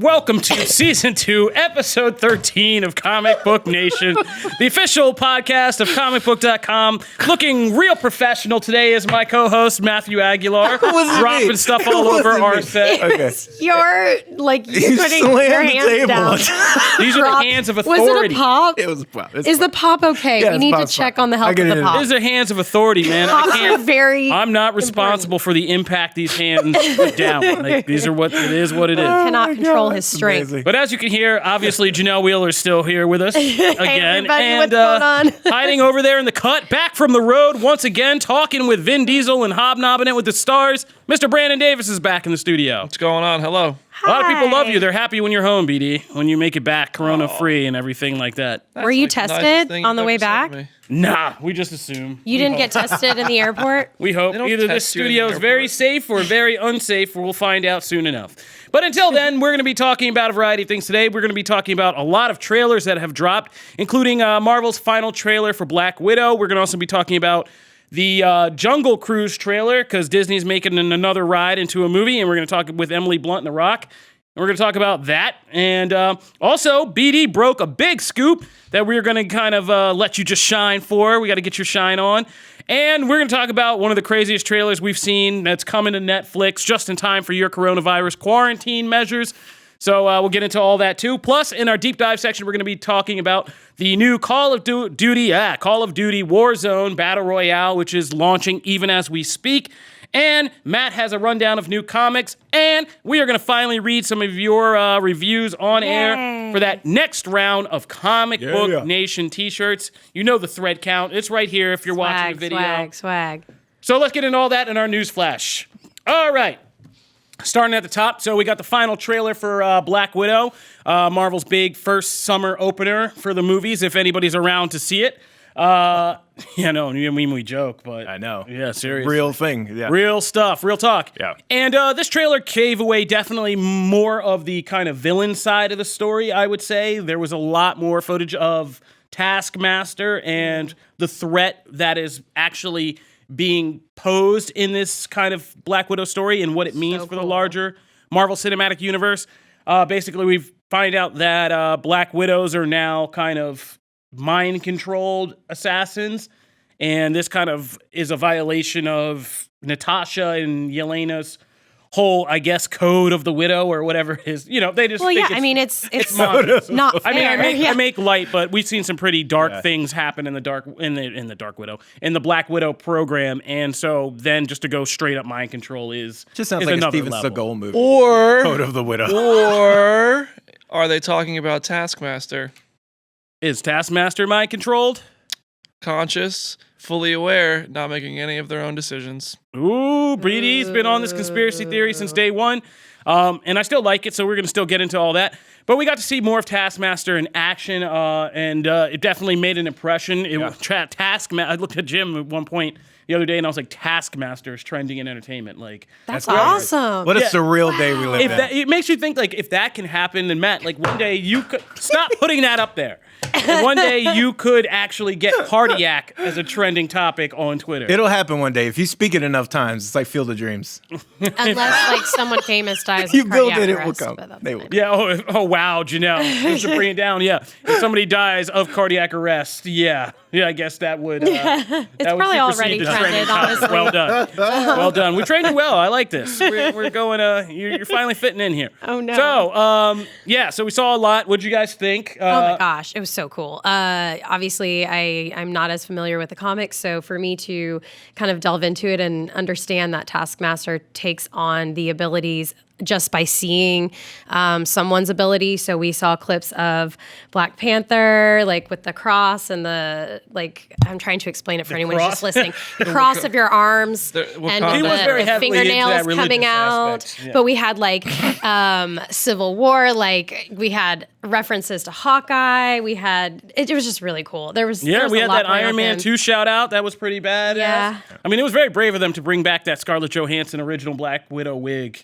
Welcome to Season 2, Episode 13 of Comic Book Nation, the official podcast of Comicbook.com. Looking real professional today is my co-host, Matthew Aguilar, dropping stuff all over our set. Okay. You're putting your hands down. These are the hands of authority. Was it a pop? It was a pop. Is the pop okay? Yeah, we need to pop's check fine. on the health of the pop. These are hands of authority, man. Pops are very I'm not responsible for the impact these hands put down. Like, these are what it is. Cannot control his strength. Amazing. But as you can hear, obviously Janelle Wheeler's still here with us again. everybody, and what's going on? hiding over there in the cut, back from the road once again, talking with Vin Diesel and hobnobbing it with the stars. Mr. Brandon Davis is back in the studio. What's going on? Hello. A lot of people love you. They're happy when you're home, BD, when you make it back corona-free and everything like that. Were you tested on the way back? Nah, we just assume. You didn't get tested in the airport? We hope They don't either this test you in the studio is very airport. safe or very unsafe. We'll find out soon enough. But until then, we're going to be talking about a variety of things today. We're going to be talking about a lot of trailers that have dropped, including Marvel's final trailer for Black Widow. We're going to also be talking about the Jungle Cruise trailer, because Disney's making another ride into a movie, and we're going to talk with Emily Blunt and The Rock. And we're going to talk about that. And also, BD broke a big scoop that we're going to kind of let you just shine for. We got to get your shine on. And we're going to talk about one of the craziest trailers we've seen that's coming to Netflix just in time for your coronavirus quarantine measures. So we'll get into all that too. Plus, in our deep dive section, we're going to be talking about the new Call of Duty Warzone Battle Royale, which is launching even as we speak. And Matt has a rundown of new comics, and we are going to finally read some of your reviews on air for that next round of Comic Book Nation t-shirts. You know the thread count. It's right here if you're watching the video. Swag. So let's get into all that in our news flash. All right. Starting at the top, so we got the final trailer for Black Widow, Marvel's big first summer opener for the movies, if anybody's around to see it. Yeah, no, I mean, we joke, but I know. Yeah, seriously. Real thing. Yeah. Real stuff, real talk. Yeah. And this trailer gave away definitely more of the kind of villain side of the story, I would say. There was a lot more footage of Taskmaster and the threat that is actually being posed in this kind of Black Widow story and what it means for the larger Marvel Cinematic Universe. Basically, we find out that Black Widows are now kind of mind-controlled assassins, and this kind of is a violation of Natasha and Yelena's whole, I guess, code of the widow or whatever it is. You know, they just think it's I not fair. mean, I make light, but we've seen some pretty dark things happen in the Black Widow program, and so then just to go straight up mind control is Just sounds is like a another Steven level. Seagal movie. Or Code of the Widow. or are they talking about Taskmaster? Is Taskmaster mind controlled? Conscious, fully aware, not making any of their own decisions. Ooh, Breedy's been on this conspiracy theory since day one. And I still like it, so we're going to still get into all that. But we got to see more of Taskmaster in action, and it definitely made an impression. Taskmaster. I looked at Jim at one point the other day, and I was like, Taskmaster is trending in entertainment. Like That's awesome. What a surreal day we live in. it makes you think, like, if that can happen, then Matt, like, one day you could stop putting that up there. And one day you could actually get cardiac as a trending topic on Twitter. It'll happen one day. If you speak it enough times, it's like Field of Dreams. Unless like someone famous dies. You of build cardiac it, it will arrest, come. but that's They fine. will. Yeah. Oh, wow, Janelle. Just to bring it down. Yeah. If somebody dies of cardiac arrest, yeah. I guess that would. It's probably already trended, honestly. Well done. Well done. We trained you well. I like this. We're going. You're finally fitting in here. Oh, no. So, so we saw a lot. What'd you guys think? Oh my gosh, it was so cool. Obviously, I'm not as familiar with the comics, so for me to kind of delve into it and understand that Taskmaster takes on the abilities just by seeing someone's ability. So we saw clips of Black Panther, like with the cross and the, like, I'm trying to explain it for anyone who's just listening. The cross of your arms and He was very the heavily into that fingernails coming religious out. aspect. Yeah. But we had like Civil War, like we had references to Hawkeye. It was just really cool. There was we a had lot that going Iron with Man him. 2 shout out. That was pretty bad. Yeah. I mean, it was very brave of them to bring back that Scarlett Johansson original Black Widow wig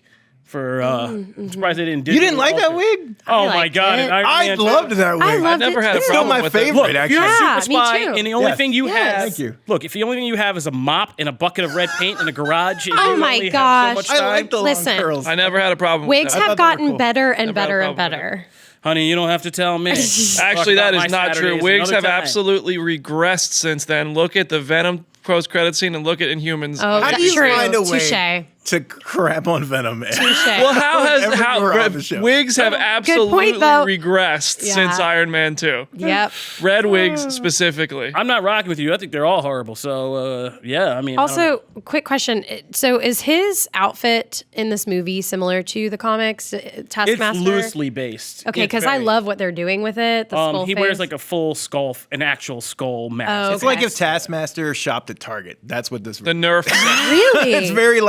For I'm surprised they didn't. You didn't like that alter- wig? Oh my liked god! it. and Iron I Man loved too. that wig. I loved never it had a too. Still problem my with it. favorite, Look, actually. you're a Yeah, super me spy, too. and the only Yes. thing you have. Thank you. Look, if the only thing you have is a mop and a bucket of red paint in a garage, and Oh you my only gosh. have so much I time, like the long Listen. curls. I never had a problem with Wigs that. have thought they were gotten cool. better and Never had a better and problem with better. honey, you don't have to tell me. Actually, Talk that about is my not true. Saturdays Wigs another have time. absolutely regressed since then. Look at the Venom post-credit scene and look at Inhumans. Oh, How that's do you true. find a way Touche. to crap on Venom? Touche. Well, Everywhere on the show. wigs have absolutely though. regressed Yeah. since Iron Man 2. Yep. Red wigs specifically. I'm not rocking with you. I think they're all horrible. So yeah, I mean. I don't know. Also, quick question. So is his outfit in this movie similar to the comics, Taskmaster? it's loosely based. Okay, It's because I very- love what they're doing with it. The skull he face. wears like a full skull, an actual skull mask. Oh, It's like if Taskmaster shopped at Target. That's what this. The Nerf. Really? It's very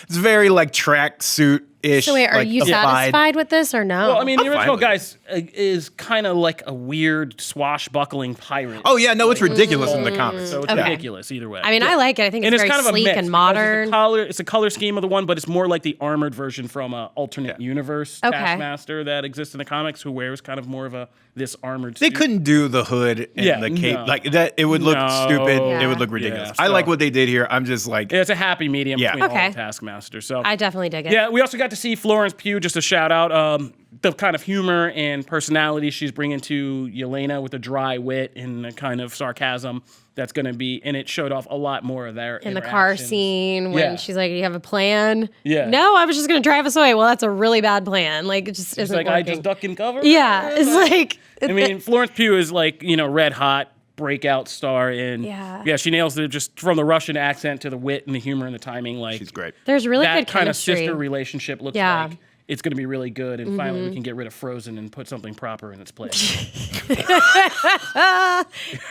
it's very like track suit ish. So wait, are like, you satisfied with this or no? Well, I mean, the I'm fine original with guy's is kind of like a weird swashbuckling pirate. Oh yeah, no, it's ridiculous in the comics. So it's Okay. ridiculous either way. I mean, I like it. I think it's very kind of a sleek mix and because modern. It's a color scheme of the one, but it's more like the armored version from a alternate universe Okay. Taskmaster that exists in the comics, who wears kind of more of this armored. They suit. couldn't do the hood and Yeah, the cape no. like that. It would look No. stupid. Yeah. It would look ridiculous. Yeah, I like so- what they did here. I'm just like, It's a happy medium Yeah. between all Okay. the Taskmaster. So I definitely dig it. yeah, we also got to see Florence Pugh. Just a shout out, the kind of humor and personality she's bringing to Yelena with the dry wit and the kind of sarcasm that's going to be, and it showed off a lot more of their In the car interactions. scene when Yeah. she's like, "You have a plan?" Yeah. No, I was just gonna drive us away. Well, that's a really bad plan. Like it just It's isn't like working. I just duck and cover. Yeah, it's like. I mean, Florence Pugh is like, red hot breakout star, and Yeah. she nails it just from the Russian accent to the wit and the humor and the timing. Like she's great. There's really that good kind of chemistry. sister relationship looks Yeah. like it's going to be really good, and finally we can get rid of Frozen and put something proper in its place.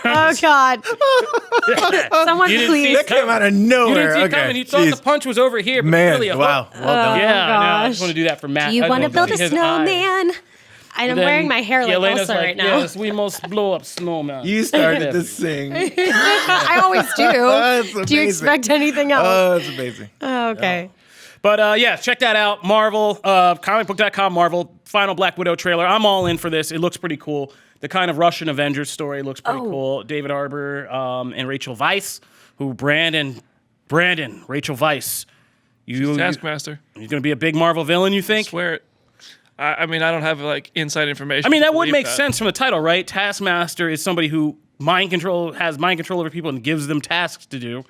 Oh God! Someone You didn't see please. That came out of You nowhere. didn't see it Okay, coming. You thought jeez. the punch was over here, but Man, really a wow. hook. Well done. Yeah, I know. I just gosh. want to do that for Matt. Do you want to build a His eyes. snowman? I'm Then wearing my hair like Yelena's Elsa right now. Yes, we must blow up snowman. You started to sing. I always do. That's Do you amazing. expect anything else? Oh, that's amazing. Okay. But yeah, check that out. Marvel, Comicbook.com, Marvel, final Black Widow trailer. I'm all in for this. It looks pretty cool. The kind of Russian Avengers story looks pretty cool. David Harbour and Rachel Weisz, who Brandon, Rachel Weisz. You're Taskmaster. going to be a big Marvel villain, you think? Swear it. I mean, I don't have like inside information. I mean, to that would believe make that. sense from the title, right? Taskmaster is somebody who has mind control over people and gives them tasks to do.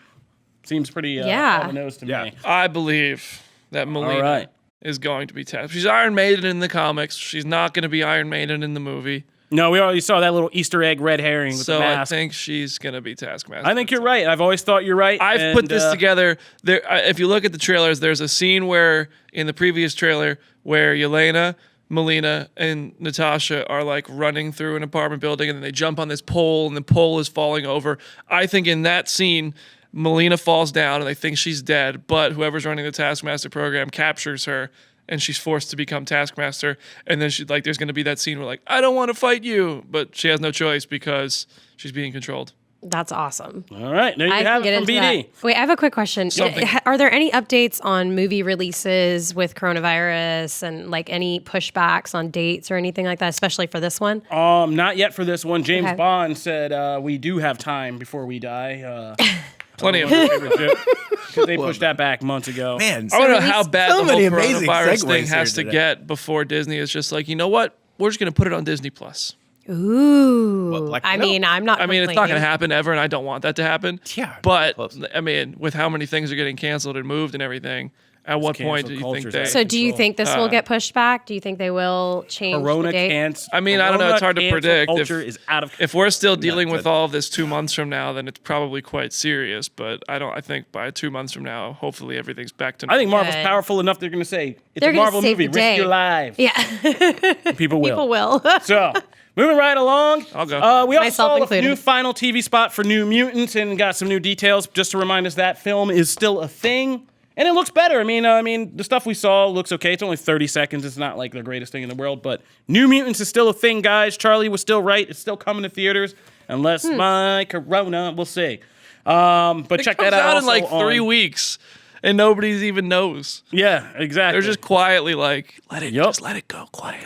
Seems pretty Yeah. on the nose to Yeah. me. I believe that Melina right. is going to be Taskmaster. She's Iron Maiden in the comics. She's not going to be Iron Maiden in the movie. No, we already saw that little Easter egg red herring with So the I mask. think she's going to be Taskmaster. I think you're right. I've always thought you're right. I've put and, this together. There, if you look at the trailers, there's a scene where in the previous trailer where Yelena, Melina, and Natasha are like running through an apartment building, and then they jump on this pole, and the pole is falling over. I think in that scene, Melina falls down, and they think she's dead, but whoever's running the Taskmaster program captures her, and she's forced to become Taskmaster. And then she there's going to be that scene where like, I don't want to fight you, but she has no choice because she's being controlled. That's awesome. All right, there you I can have get it from into BD. that. Wait, I have a quick question. Something. Are there any updates on movie releases with coronavirus and like any pushbacks on dates or anything like that, especially for this one? Not yet for this one. James Okay. Bond said we do have time before we die. Plenty of. Because they pushed that back months ago. Man, I don't know release- how bad so the many whole amazing coronavirus segues thing here has to today. get before Disney is just like, you know what? We're just going to put it on Disney Plus. Ooh. Well, like, I no. mean, I'm not. I mean, it's not going to complaining. happen ever, and I don't want that to happen. Yeah, But, close. I mean, with how many things are getting canceled and moved and everything, at what point cancel do you culture's think they... out. So, do you control. think this will get pushed back? Do you think they will change Corona the date? can't. I mean, I don't know. It's hard to cancel predict. Culture is out of. If we're still dealing Not with good. all of this 2 months from now, then it's probably quite serious. But I think by 2 months from now, hopefully everything's back to I think Marvel's Good. powerful enough. They're going to say it's They're a gonna Marvel save movie. the Risk day. your lives. Yeah, People will. people will. So, moving right along. I'll go. We also Myself saw the included. new final TV spot for New Mutants and got some new details just to remind us that film is still a thing. And it looks better. I mean, the stuff we saw looks okay. It's only 30 seconds. It's not like the greatest thing in the world, but New Mutants is still a thing, guys. Charlie was still right. It's still coming to theaters, unless my Corona. We'll see. But check It comes that out. in like also 3 on- weeks. and nobody even knows. Yeah, exactly. They're just quietly like, Just let it go, quiet.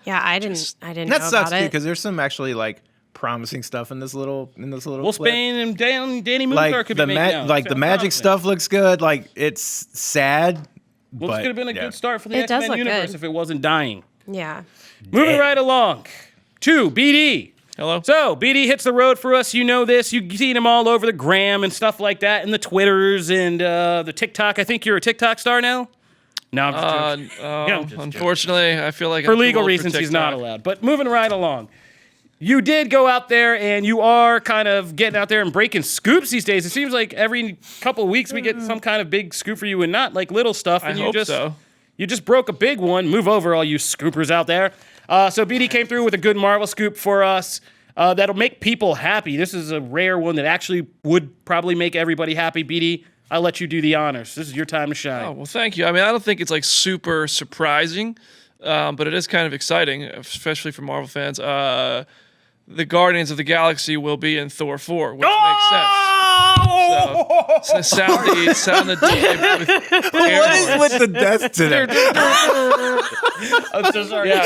Yeah, I didn't And know that sucks about too it. because there's some actually like promising stuff in this little Well, clip. Spain and Danny Moongar Like could the be making out. the magic stuff looks good. Like it's sad. Well, but, this could have been a yeah. good start for the It does X-Men look universe good. if it wasn't dying. Yeah. Moving right along to BD. Hello? So, BD hits the road for us. You know this. You've seen him all over the gram and stuff like that, and the Twitters and the TikTok. I think you're a TikTok star now? No, I'm just joking. I'm just joking. Unfortunately, I feel like For I'm too legal old reasons, he's not TikTok. allowed. But moving right along. You did go out there, and you are kind of getting out there and breaking scoops these days. It seems like every couple of weeks we get some kind of big scoop for you and not like little stuff. And I hope so. You just broke a big one. Move over, all you scoopers out there. So BD came through with a good Marvel scoop for us. That'll make people happy. This is a rare one that actually would probably make everybody happy. BD, I'll let you do the honors. This is your time to shine. Oh, well, thank you. I mean, I don't think it's like super surprising, but it is kind of exciting, especially for Marvel fans. The Guardians of the Galaxy will be in Thor 4, which makes sense. So sound the DJ booth. What is with the death today? I'm so sorry. Yeah.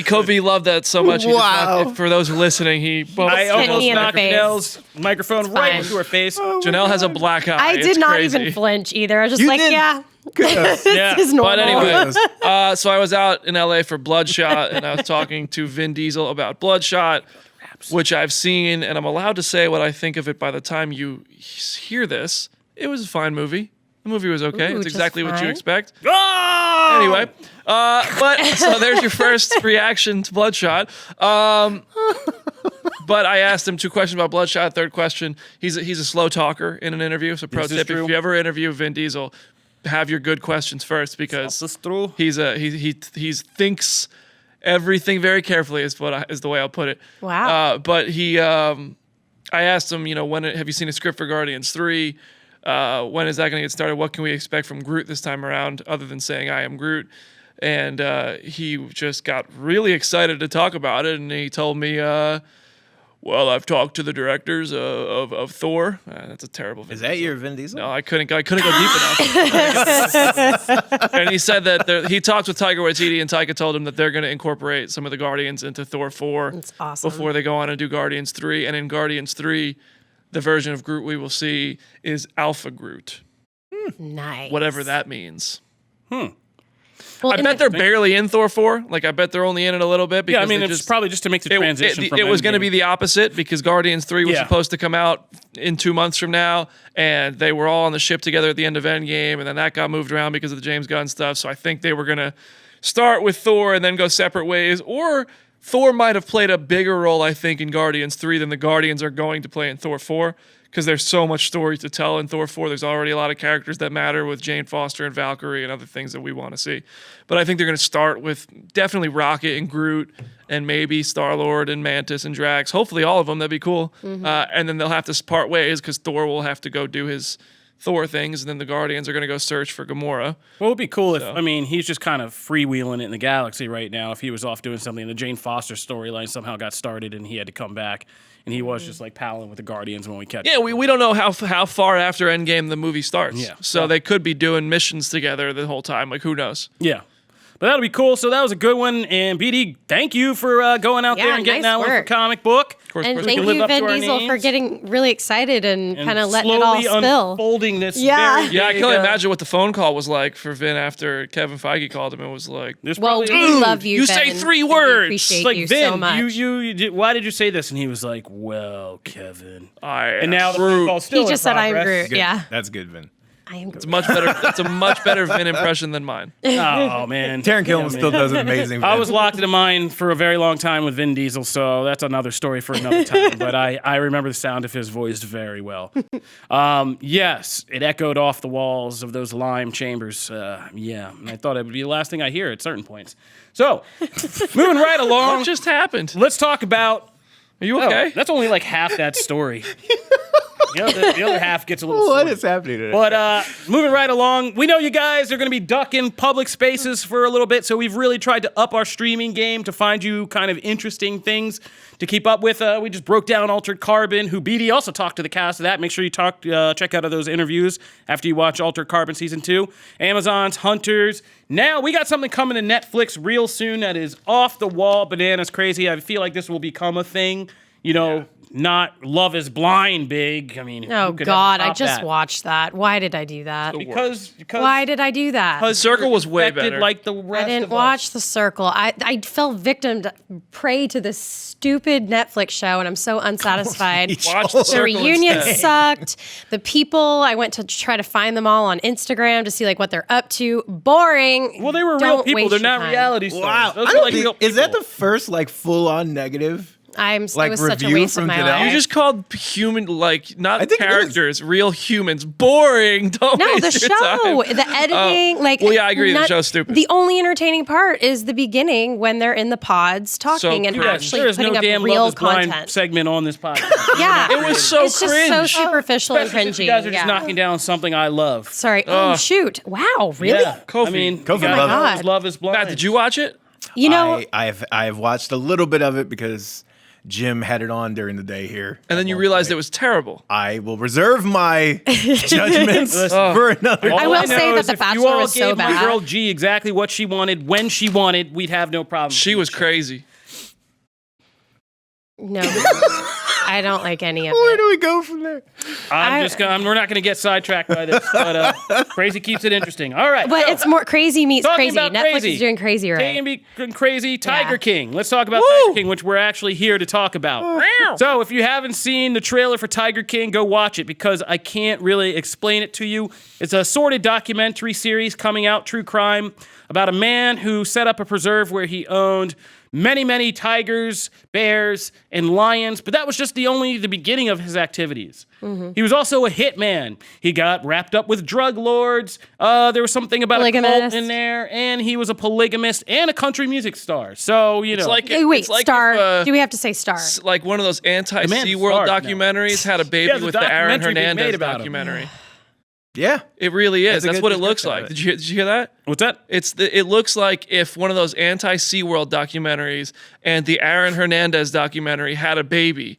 Kofi loved that so much. He just Wow. knocked- for those listening, he bumped I Hit almost me in the knocked face. Janelle's microphone right fine. into her face. Janelle has a black eye. I It's did not crazy. even flinch either. I was just You like, did. yeah, Good. Yeah. this is normal. But anyway, so I was out in LA for Bloodshot, and I was talking to Vin Diesel about Bloodshot, which I've seen, and I'm allowed to say what I think of it by the time you hear this. It was a fine movie. The movie was okay. Ooh, It's just exactly what you fine? expect. Oh! Anyway, but so there's your first reaction to Bloodshot. But I asked him 2 questions about Bloodshot. Third question, he's a slow talker in an interview. So pro This is tip: true. if you ever interview Vin Diesel, have your good questions first because This is true. he thinks everything very carefully is the way I'll put it. Wow. But he, I asked him, when have you seen a script for Guardians 3? When is that going to get started? What can we expect from Groot this time around, other than saying I am Groot? And he just got really excited to talk about it, and he told me, well, I've talked to the directors of Thor. That's a terrible. Is that your Vin Diesel? No, I couldn't go deep enough. And he said that he talked with Taika Waititi, and Taika told him that they're going to incorporate some of the Guardians into Thor 4 That's awesome. before they go on and do Guardians 3. And in Guardians 3, the version of Groot we will see is Alpha Groot, Nice. whatever that means. Well, I in bet the- they're barely in Thor 4. Like, I bet they're only in it a little bit. Yeah, I Because mean, they it's just, probably just to make the transition from it was going to Endgame. be the opposite because Guardians 3 was Yeah. supposed to come out in 2 months from now, and they were all on the ship together at the end of Endgame, and then that got moved around because of the James Gunn stuff. So I think they were going to start with Thor and then go separate ways, or Thor might have played a bigger role, I think, in Guardians 3 than the Guardians are going to play in Thor 4. Because there's so much story to tell in Thor 4. There's already a lot of characters that matter with Jane Foster and Valkyrie and other things that we want to see. But I think they're going to start with definitely Rocket and Groot and maybe Star-Lord and Mantis and Drax. Hopefully all of them. That'd be cool. And then they'll have to part ways because Thor will have to go do his Thor things. And then the Guardians are going to go search for Gamora. Well, it would be cool if, I mean, he's just kind of freewheeling it in the galaxy right now. If he was off doing something, the Jane Foster storyline somehow got started and he had to come back. And he was just like palling with the Guardians when we catch Yeah, we don't know how far after Endgame the movie starts. Yeah. So they could be doing missions together the whole time. Like, who knows? Yeah. But that'll be cool. So that was a good one. And BD, thank you for going out there Yeah, and getting nice that one for work. Comic Book. Of course, And of course. thank can live you, up to Vin our Diesel, for names. getting really excited and kind of letting it all slowly spill. unfolding this Yeah. very Yeah, I big, can only imagine what the phone call was like for Vin after Kevin Feige called him. It was like, there's Well, probably- we love you, you Vin, say 3 and we words. appreciate It's like, you Vin, so much. why did you say this? And he was like, well, Kevin. I And now the phone Groot. call's still He just in said, "I'm progress. Groot." Yeah. That's good, Vin. I am Groot. Much better. It's a much better Vin impression than mine. Oh, man. Taron Killam still does an amazing. I Vin. was locked into mine for a very long time with Vin Diesel, so that's another story for another time. But I remember the sound of his voice very well. Yes, it echoed off the walls of those lime chambers. Yeah, and I thought it would be the last thing I hear at certain points. So, moving right along, What just happened? let's talk about... Are you Oh, okay? that's only like half that story. The other half gets a little What sore. is happening today? But moving right along, we know you guys are going to be ducking public spaces for a little bit, so we've really tried to up our streaming game to find you kind of interesting things to keep up with. We just broke down Altered Carbon, who BD also talked to the cast of that. Make sure you check out those interviews after you watch Altered Carbon Season 2. Amazon's Hunters. Now, we got something coming to Netflix real soon that is off the wall, bananas crazy. I feel like this will become a thing, not Love is Blind big. I mean, Oh who could God, ever I top just that? watched that. Why did I do that? Because Why did I do that? The Circle was way affected better. like the rest I didn't of us. watch The Circle. I fell victim to prey to this stupid Netflix show, and I'm so unsatisfied. Watch The The Circle reunion instead. sucked. The people, I went to try to find them all on Instagram to see like what they're up to. Boring. Well, they were real Don't people. waste They're your not time. reality stars. Wow. Those I are don't like real think, is that people. the first like full-on negative? It like, was such a review waste of from my Janelle? life. You just called human, like, not I think it is. characters, real humans. Boring. Don't No, the waste your show, time. the editing, like. well, yeah, I agree, the show's stupid. The only entertaining part is the beginning when they're in the pods talking and cringe. actually There's putting no up damn real Love is Blind content. segment on this podcast. Yeah, It was so it's just so cringe. superficial and Especially cringy. since you guys are just yeah. knocking down something I love. Sorry. Oh shoot! Wow, really? Yeah. Kofi. I mean, Kofi you guys loved know it. his Love is Blind. Matt, did you watch it? You know, I have watched a little bit of it because Jim had it on during the day here. And then you realized it was terrible. I will reserve my judgments for another. I All will know say that is The if you Bachelor all was so gave my bad. girl G exactly what she wanted when she wanted, we'd have no problem. She was crazy. no, I don't like any of Where it. do we go from there? We're not going to get sidetracked by this, but crazy keeps it interesting. All right. But so, it's more crazy meets talking crazy. about Netflix crazy. is doing crazy right. Taking me crazy, Tiger Yeah. King. Let's talk about Tiger King, which we're actually here to talk about. So, if you haven't seen the trailer for Tiger King, go watch it because I can't really explain it to you. It's a sordid documentary series coming out, true crime, about a man who set up a preserve where he owned many, many tigers, bears, and lions, but that was just the beginning of his activities. He was also a hitman. He got wrapped up with drug lords. There was something about a cult Polygamist. in there, and he was a polygamist and a country music star. So, It's like Hey, wait, it's like star. if, Do we have to say star? like one of those man anti-SeaWorld starred, documentaries had a baby Yeah, there's a with the Aaron documentary being made Hernandez about him. documentary. Yeah. It really is. That's a That's good what it looks description like. of Did you hear that? what's that? It looks like if one of those anti-SeaWorld documentaries and the Aaron Hernandez documentary had a baby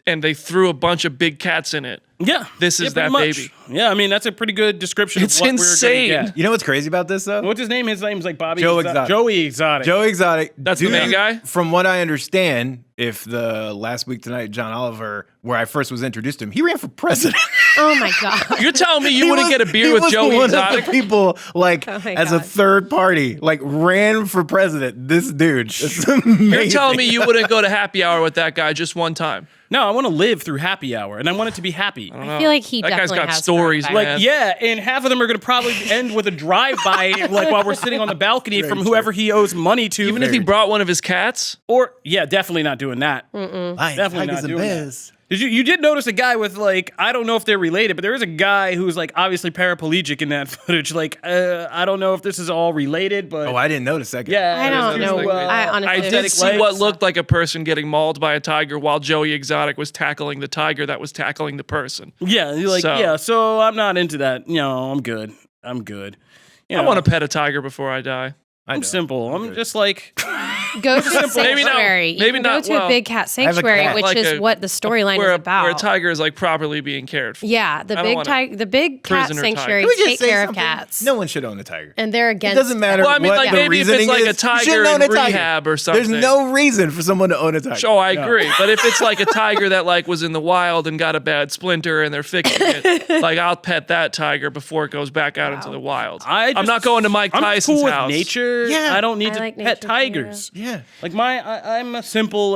and they threw a bunch of big cats in it. Yeah. This is pretty that much. baby. Yeah, I mean, that's a pretty good description It's of what insane. we're going to get. You know what's crazy about this though? What's his name? His name's like Bobby Joe Exotic. Joey Exotic. Joe Exotic. That's the main guy? From what I understand, if the Last Week Tonight John Oliver, where I first was introduced to him, he ran for president. Oh my god. You're telling me you He wouldn't was- get a beer he with was Joey one Exotic? Of the people like Oh my as a God. third party, like ran for president. This dude. It's amazing. You're telling me you wouldn't go to happy hour with that guy just one time? No, I want to live through happy hour, and I want it to be happy. I feel like he That guy's definitely got has stories, coronavirus. Like, man. yeah, and half of them are going to probably end with a drive-by, like while we're sitting on the balcony from whoever he owes money to. Even if he brought one of his cats? or yeah, definitely not doing that. Lions, Definitely tigers, not and doing that. bears. You did notice a guy with like, I don't know if they're related, but there is a guy who's like obviously paraplegic in that footage. Like, I don't know if this is all related, but Oh, I didn't notice that. Guy. yeah, I don't there's know. no, I honestly I did aesthetic see legs. what looked like a person getting mauled by a tiger while Joey Exotic was tackling the tiger that was tackling the person. Yeah, you're like, So- yeah, so I'm not into that. I'm good. I'm good. You I know, want to pet a tiger before I die. I'm simple. I'm just like, Go to the Maybe not- sanctuary. You maybe can not- go to well, a big cat have a sanctuary, cat. which Like is a- what the storyline Where is a, about. where a tiger is like properly being cared for. Yeah, the I don't big wanna- tiger, the big cat Prisoner sanctuaries Can we just take say care of something? cats, No one should own a tiger. and they're It against. doesn't matter Well, I mean, what like, the maybe if it's reasoning like is. a You tiger shouldn't own in a tiger. rehab or something. There's no reason for someone to own a tiger. Oh, I agree. But if it's like a tiger that like was in the wild and got a bad splinter and they're fixing it, like I'll pet that tiger before it goes back out into the wild. I'm not going to Mike I'm Tyson's cool house. with nature. Yeah. I don't need I to like pet nature too, tigers. Yeah. Like I'm a simple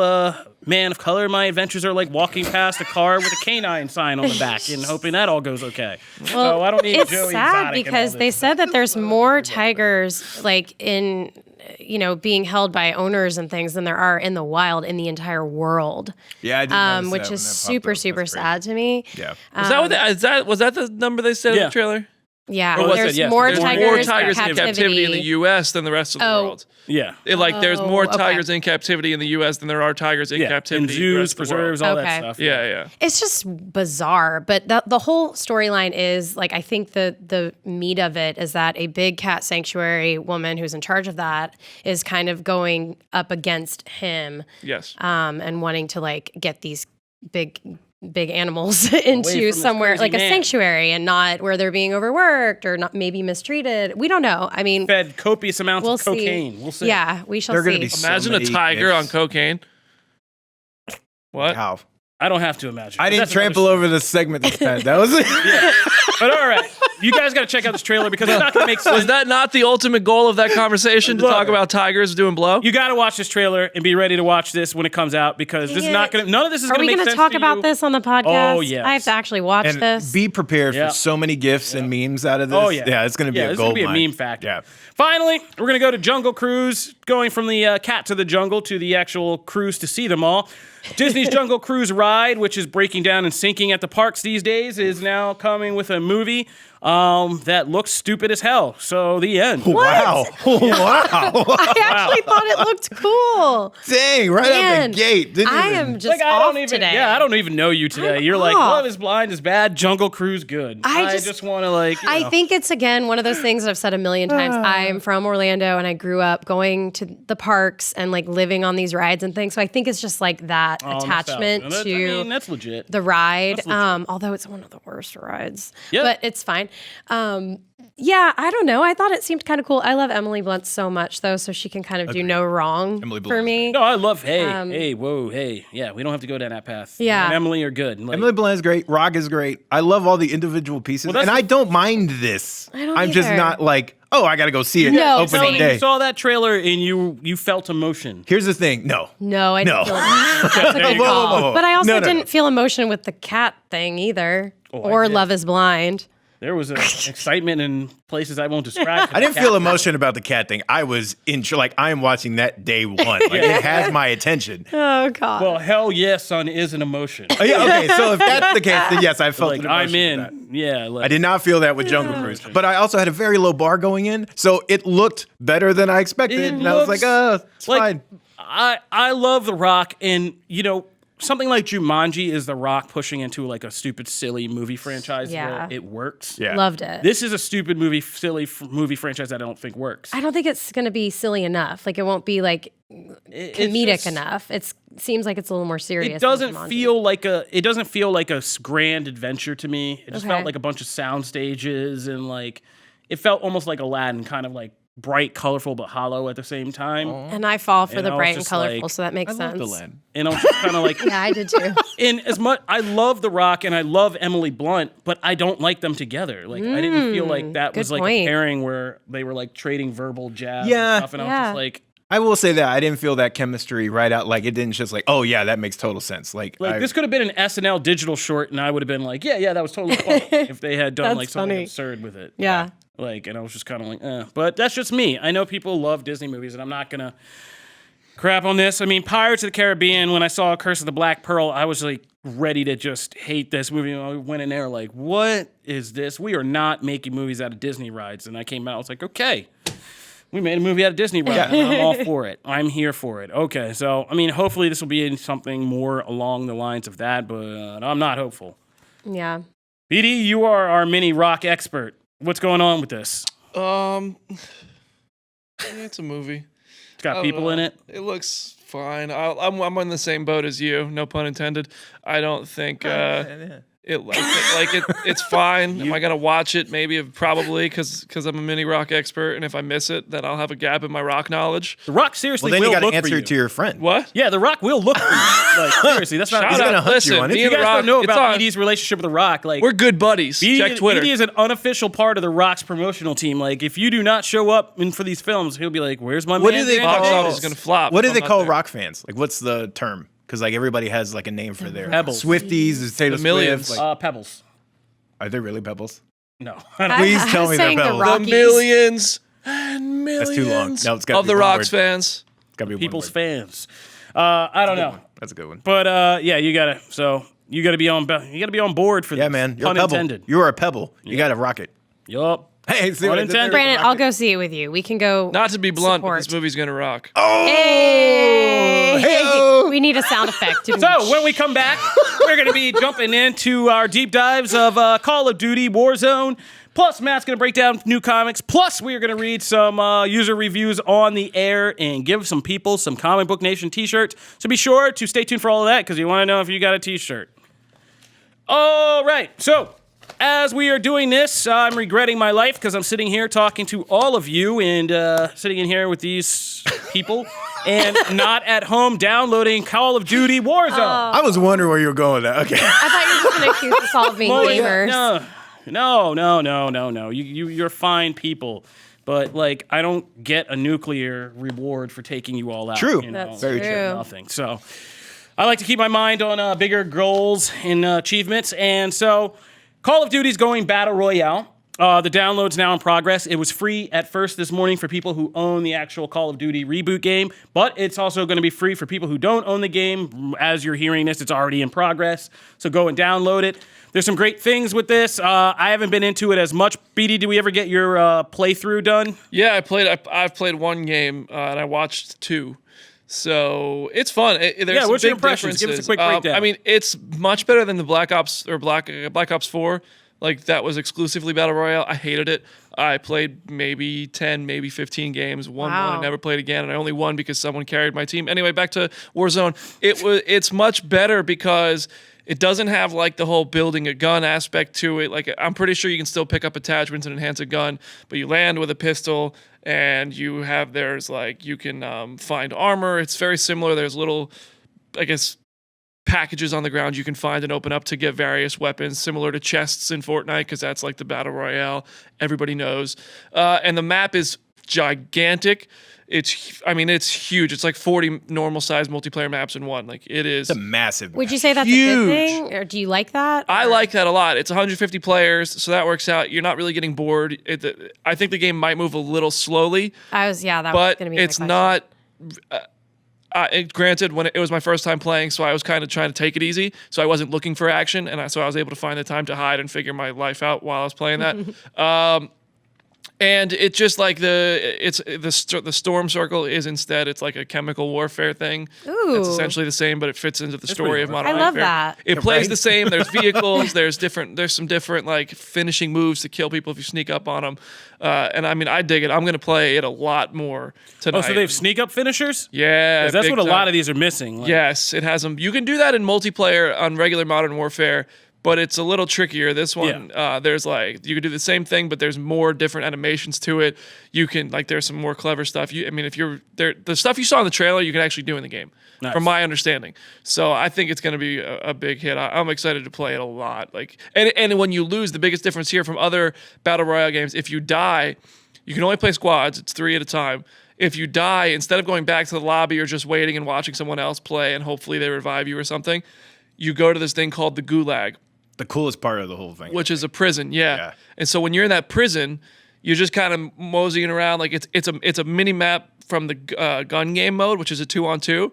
man of color. My adventures are like walking past a car with a canine sign on the back and hoping that all goes okay. So I don't need It's Joey sad Exotic and all because this. they said that there's more tigers like in being held by owners and things than there are in the wild in the entire world. Yeah, I did notice Which that when is that popped super up. super That's crazy. sad to me. Yeah. Was that the number they said in Yeah. the trailer? Yeah, Or was there's it? Yes, more there's tigers, more tigers in captivity in the captivity. U.S. than the rest of the world. Yeah. There's more okay. tigers in captivity in the U.S. than there are tigers in Yeah. captivity In in the zoos, rest of the world. preserves, all Okay. that stuff. Yeah. It's just bizarre, but the whole storyline is like I think the meat of it is that a big cat sanctuary woman who's in charge of that is kind of going up against him, Yes. and wanting to like get these big animals into this somewhere crazy like a man. sanctuary and not where they're being overworked or not maybe mistreated. We don't know. I mean, Fed copious amounts we'll of see. cocaine. We'll see. Yeah, we shall They're see. gonna be so Imagine a many tiger on gifts. cocaine. What? How? I don't have to imagine. I But didn't that's another trample story. over the segment this time. That was it. But all right. You guys got to check out this trailer because it's not going to make sense. Was that not the ultimate goal of that conversation to Look. talk about tigers doing blow? You got to watch this trailer and be ready to watch this when it comes out because this is not going to, none of this is Are going to we make going sense to talk to about you. this on the podcast? Oh, yes. I have to actually watch And this. be prepared Yeah. for so many gifs and memes out of this. Oh, yeah. Yeah, it's going to be a this is gold gonna be mine. a meme factor. Yeah. Finally, we're going to go to Jungle Cruise, going from the cat to the jungle to the actual cruise to see them all. Disney's Jungle Cruise ride, which is breaking down and sinking at the parks these days, is now coming with a movie that looks stupid as hell. So the end. Wow. Wow. I actually thought it looked cool. Dang, right out Man, the gate. Didn't I even- am just I off don't even. today. Yeah, I don't even know you today. You're like, off. Love is Blind is bad. Jungle Cruise good. I I just- just want to like. You I know. think it's again one of those things that I've said a million times. I'm from Orlando and I grew up going to the parks and like living on these rides and things. So I think it's just like that attachment nostalgia. to I mean, that's legit. the ride. That's legit. Although it's one of the worst rides, Yeah. but it's fine. Yeah, I don't know. I thought it seemed kind of cool. I love Emily Blunt so much though, so she can kind of do no wrong Emily for Blunt's me. No, I love. Hey, whoa, hey. Yeah, we don't have to go down that path. Yeah. Me and Emily are good. Like, Emily Blunt is great. Rock is great. I love all the individual pieces, that's and the- I don't mind this. I don't I'm just either. not like, oh, I got to go see it No, opening same. day. You saw that trailer and you felt emotion. Here's the thing. No. No, I didn't No. feel that's a There good you go. call. Whoa, whoa, whoa. But I also No, no, didn't no. feel emotion with the cat thing either, or did. Love is Blind. There was excitement in places I won't describe. I didn't feel emotion about the cat thing. I was like, I am watching that day one. Like, it has my attention. Oh God. Well, hell yes, son is an emotion. Oh, yeah, okay, so if that's the case, then yes, I felt Like an I'm emotion with in. that. Yeah. Like, I did not feel that with Jungle Cruise, but I also had a very low bar going in, so it looked better than I expected. It And I was like, looks it's like- fine. I love The Rock, and something like Jumanji is The Rock pushing into like a stupid, silly movie franchise Yeah. where it works. Yeah. Loved it. This is a stupid movie, silly movie franchise that I don't think works. I don't think it's going to be silly enough. Like it won't be like It's comedic just- enough. It seems like it's a little more serious. It than doesn't Jumanji. feel like a grand adventure to me. It just Okay. felt like a bunch of sound stages and like it felt almost like Aladdin, kind of like bright, colorful, but hollow at the same time. And I fall for And the I was bright and just colorful, like, so that makes I love sense. the land. And I was just kind of like, Yeah, I did too. in as much I love The Rock and I love Emily Blunt, but I don't like them together. Like I didn't feel like that good was like point. a pairing where they were like trading verbal jabs Yeah. and stuff. And I was Yeah. just like I will say that I didn't feel that chemistry right out. Like, it didn't just like, oh, yeah, that makes total sense. Like this could have been an SNL digital short, and I would have been like, yeah, that was totally funny if they had done That's like something funny. absurd with it. Yeah. Like, and I was just kind of like, But that's just me. I know people love Disney movies, and I'm not gonna crap on this. I mean, Pirates of the Caribbean. When I saw Curse of the Black Pearl, I was like ready to just hate this movie. I went in there like, what is this? We are not making movies out of Disney rides. And I came out, I was like, okay. We made a movie out of Disney ride, and I'm all for it. I'm here for it. Okay, so, I mean, hopefully this will be in something more along the lines of that, but I'm not hopeful. Yeah. BD, you are our mini rock expert. What's going on with this? It's a movie. It's got people in it. It looks fine. I'm on the same boat as you. No pun intended. I don't think it's fine. Am I gonna watch it? Maybe, probably, because I'm a mini rock expert, and if I miss it, then I'll have a gap in my rock knowledge. The Rock seriously well, then you will got to look for answer you. it to your friend. What? Yeah, The Rock will look for you. Like, seriously, that's not... Shout He's out. gonna hunt you Listen, on it. me You and The guys Rock, don't know it's about on. BD's relationship with The Rock. Like, We're good buddies. Check Twitter. BD is an unofficial part of the Rock's promotional team. Like, if you do not show up for these films, he'll be like, "Where's my What man?" do they Dan Box call- Davis?" office is gonna flop. What do if they I'm call not there. rock fans? Like, what's the term? Because like everybody has like a name for their Pebbles. Swifties, is Taylor The millions. Swift. Like, Pebbles. are they really Pebbles? No. Please I tell was me they're saying the Pebbles. The Rockies. millions and millions. That's too long. No, it's gotta of be the one Rocks word. fans. It's gotta be one People's word. fans. I don't know. That's a good one. But yeah, you gotta. So you gotta be on. You gotta be on board for Yeah, this. man. You're Pun a pebble. intended. You're a pebble. You got to rock it. Yup. Hey, see what I did there? Unintended. Brandon, I'll go see it with you. We can go. Not to be blunt, but support. this movie's gonna rock. Hey! Hey-o! We need a sound effect. So when we come back, we're going to be jumping into our deep dives of Call of Duty Warzone. Plus, Matt's going to break down new comics. Plus, we're going to read some user reviews on the air and give some people some Comic Book Nation t-shirts. So be sure to stay tuned for all of that because you want to know if you got a t-shirt. All right, so as we are doing this, I'm regretting my life because I'm sitting here talking to all of you and sitting in here with these people and not at home downloading Call of Duty Warzone. I was wondering where you were going with that. Okay. I thought you were just going to accuse us all of being gamers. No. You're fine people. But, like, I don't get a nuclear reward for taking you all out. True. You know? That's Very true. Nothing. So I like to keep my mind on bigger goals and achievements. And so Call of Duty's going Battle Royale. The download's now in progress. It was free at first this morning for people who own the actual Call of Duty reboot game, but it's also going to be free for people who don't own the game. As you're hearing this, it's already in progress. So go and download it. There's some great things with this. I haven't been into it as much. BD, did we ever get your playthrough done? Yeah, I've played one game and I watched two. So it's fun. There's some what's your big impressions? Give us a quick breakdown. I mean, it's much better than the Black Ops or Black Ops 4. Like, that was exclusively Battle Royale. I hated it. I played maybe 10, maybe 15 games. Won one and never played again. And I only won because someone carried my team. Anyway, back to Warzone. It's much better because it doesn't have, like, the whole building a gun aspect to it. Like, I'm pretty sure you can still pick up attachments and enhance a gun, but you land with a pistol and you can find armor. It's very similar. There's little, I guess, packages on the ground you can find and open up to get various weapons, similar to chests in Fortnite, because that's like the Battle Royale everybody knows. And the map is gigantic. It's huge. It's like 40 normal-sized multiplayer maps in one. Like, it is. It's a massive. Would you say that's Huge. a good thing? Or do you like that? I Or- like that a lot. It's 150 players, so that works out. You're not really getting bored. I think the game might move a little slowly, that was going but to be it's my not. Granted, when it was my first time playing, so I was kind of trying to take it easy. So I wasn't looking for action, and so I was able to find the time to hide and figure my life out while I was playing that. And it's just like the storm circle is instead, it's like a chemical warfare thing. Ooh. It's essentially the same, but it fits into the story of modern I love warfare. that. It plays right? the same. There's vehicles. There's some different like finishing moves to kill people if you sneak up on them. And I mean, I dig it. I'm gonna play it a lot more tonight. Oh, so they have sneak up finishers? Yeah, 'Cause that's big what a time. lot of these are missing. Like, Yes, it has them. You can do that in multiplayer on regular Modern Warfare, but it's a little trickier. This one, there's like, you can do the same thing, but there's more different animations to it. You can, like, there's some more clever stuff. If you're there, the stuff you saw in the trailer, you can actually do in the game, Nice. from my understanding. So I think it's going to be a big hit. I'm excited to play it a lot. Like, and when you lose, the biggest difference here from other Battle Royale games, if you die, you can only play squads. It's 3 at a time. If you die, instead of going back to the lobby or just waiting and watching someone else play and hopefully they revive you or something, you go to this thing called the Gulag, The coolest part of the whole thing. which is a prison. Yeah. Yeah. And so when you're in that prison, you're just kind of moseying around. Like, it's a mini map from the gun game mode, which is a 2-on-2,